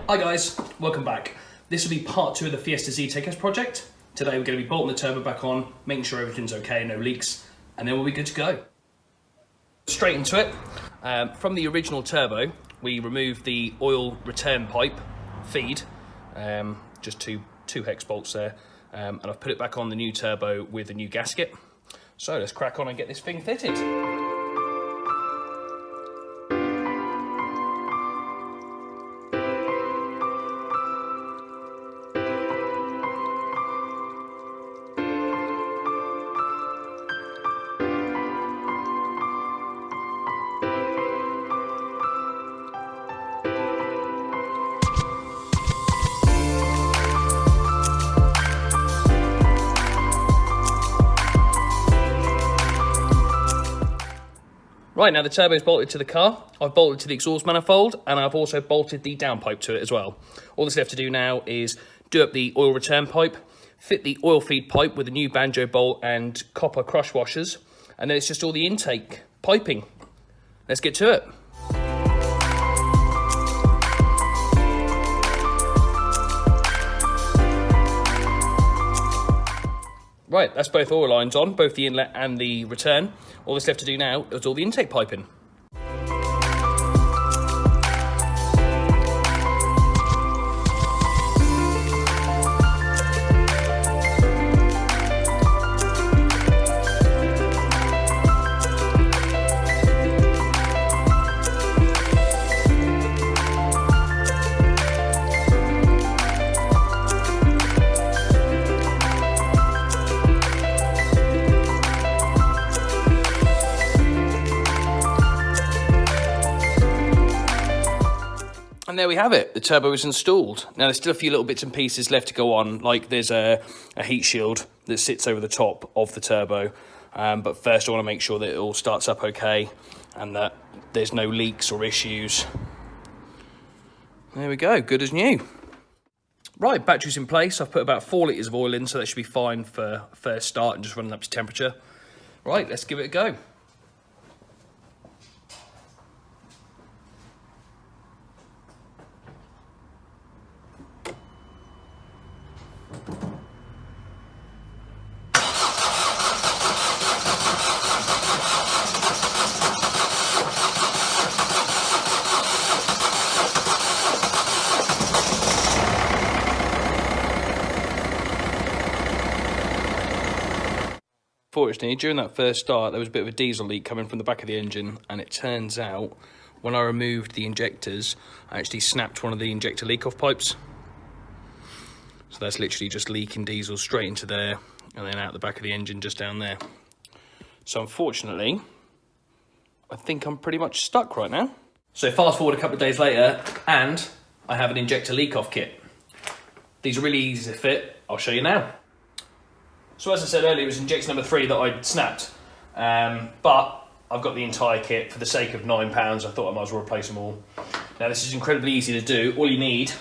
Hi guys, welcome back. This will be part 2 of the Fiesta Z-Takers project. Today we're going to be bolting the turbo back on, making sure everything's okay, no leaks, and then we'll be good to go. Straight into it. From the original turbo, we removed the oil return pipe feed, just two hex bolts there, and I've put it back on the new turbo with a new gasket. So let's crack on and get this thing fitted. Right, now the turbo is bolted to the car, I've bolted to the exhaust manifold, and I've also bolted the downpipe to it as well. All that's left to do now is do up the oil return pipe, fit the oil feed pipe with a new banjo bolt and copper crush washers, and then it's just all the intake piping. Let's get to it. Right, that's both oil lines on, both the inlet and the return. All that's left to do now is all the intake piping. And there we have it, the turbo is installed. Now there's still a few little bits and pieces left to go on, like there's a heat shield that sits over the top of the turbo. But first I want to make sure that it all starts up okay and that there's no leaks or issues. There we go, good as new. Right, battery's in place. I've put about 4 litres of oil in, so that should be fine for first start and just running up to temperature. Right, let's give it a go. Fortunately, during that first start, there was a bit of a diesel leak coming from the back of the engine, and it turns out when I removed the injectors, I actually snapped one of the injector leak-off pipes. So that's literally just leaking diesel straight into there, and then out the back of the engine just down there. So unfortunately, I think I'm pretty much stuck right now. So fast forward a couple of days later, and I have an injector leak-off kit. These are really easy to fit. I'll show you now. So as I said earlier, it was injector number 3 that I'd snapped, but I've got the entire kit. For the sake of £9, I thought I might as well replace them all. Now this is incredibly easy to do. All you need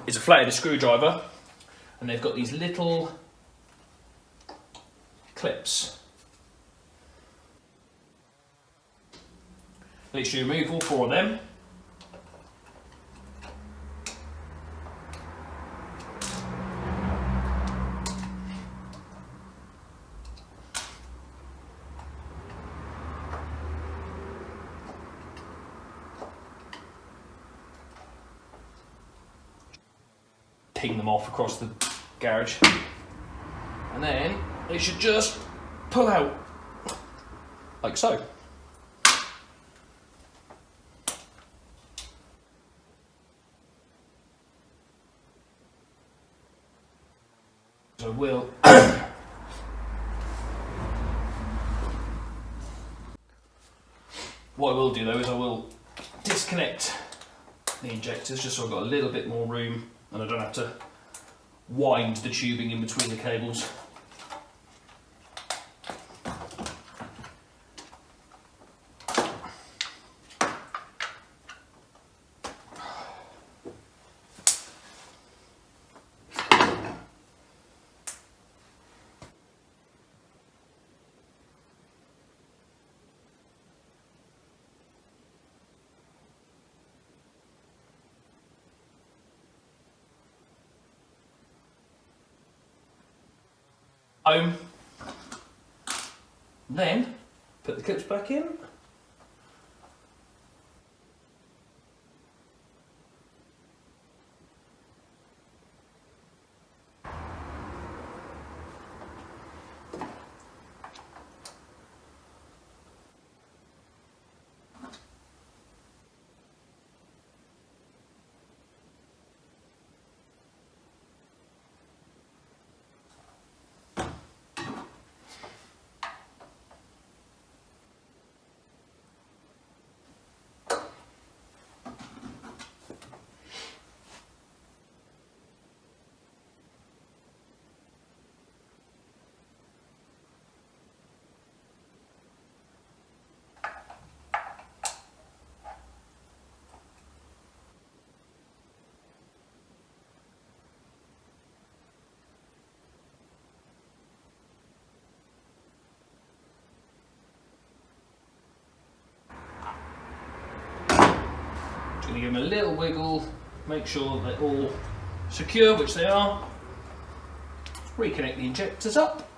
is a flathead screwdriver, and they've got these little clips. Literally remove all 4 of them. Ping them off across the garage, and then they should just pull out like so. So we'll what I will do though is I will disconnect the injectors just so I've got a little bit more room and I don't have to wind the tubing in between the cables. Home. Then put the clips back in. Going to give them a little wiggle, make sure they're all secure, which they are. Reconnect the injectors up.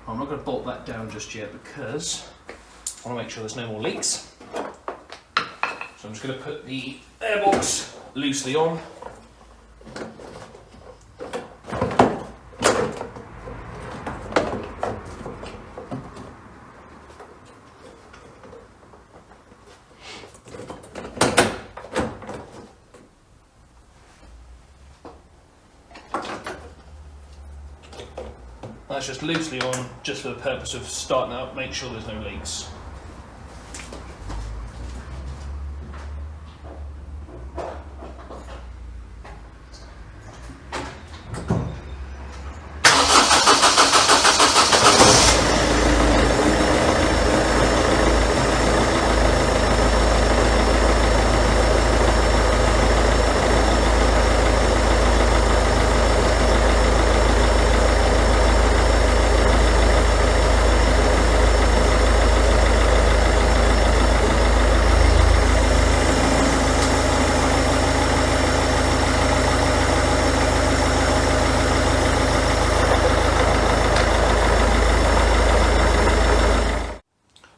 I'm not going to bolt that down just yet because I want to make sure there's no more leaks. So I'm just going to put the airbox loosely on. That's just loosely on, just for the purpose of starting it up, make sure there's no leaks.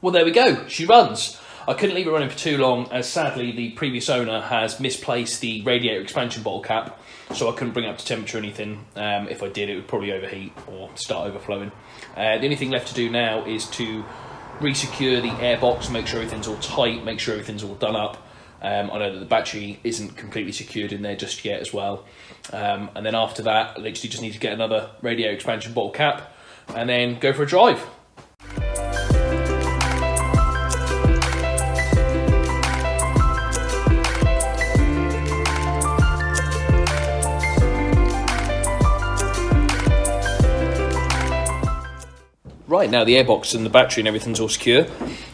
Well, there we go, she runs. I couldn't leave it running for too long, as sadly the previous owner has misplaced the radiator expansion bottle cap, so I couldn't bring it up to temperature or anything. If I did, it would probably overheat or start overflowing. The only thing left to do now is to re-secure the airbox, make sure everything's all tight, make sure everything's all done up. I know that the battery isn't completely secured in there just yet as well. And then after that, I literally just need to get another radiator expansion bottle cap and then go for a drive. Right, now the airbox and the battery and everything's all secure.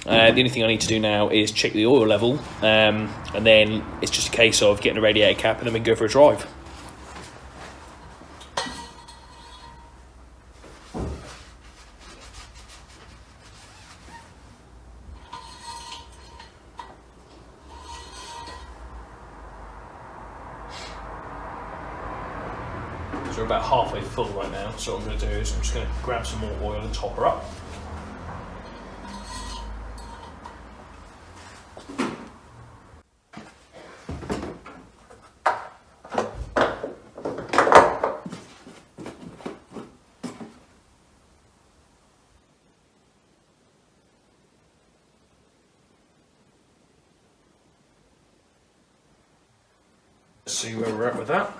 The only thing I need to do now is check the oil level, and then it's just a case of getting a radiator cap and then we can go for a drive. So we're about halfway full right now, so what I'm going to do is I'm just going to grab some more oil and top her up. Let's see where we're at with that.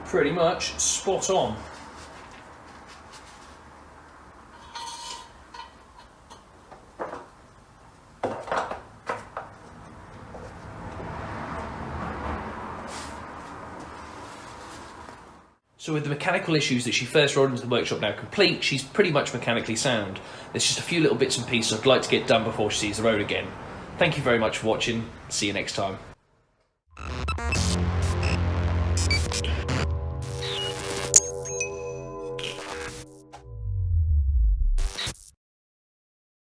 Pretty much spot on. So with the mechanical issues that she first rolled into the workshop now complete, she's pretty much mechanically sound. There's just a few little bits and pieces I'd like to get done before she sees the road again. Thank you very much for watching. See you next time.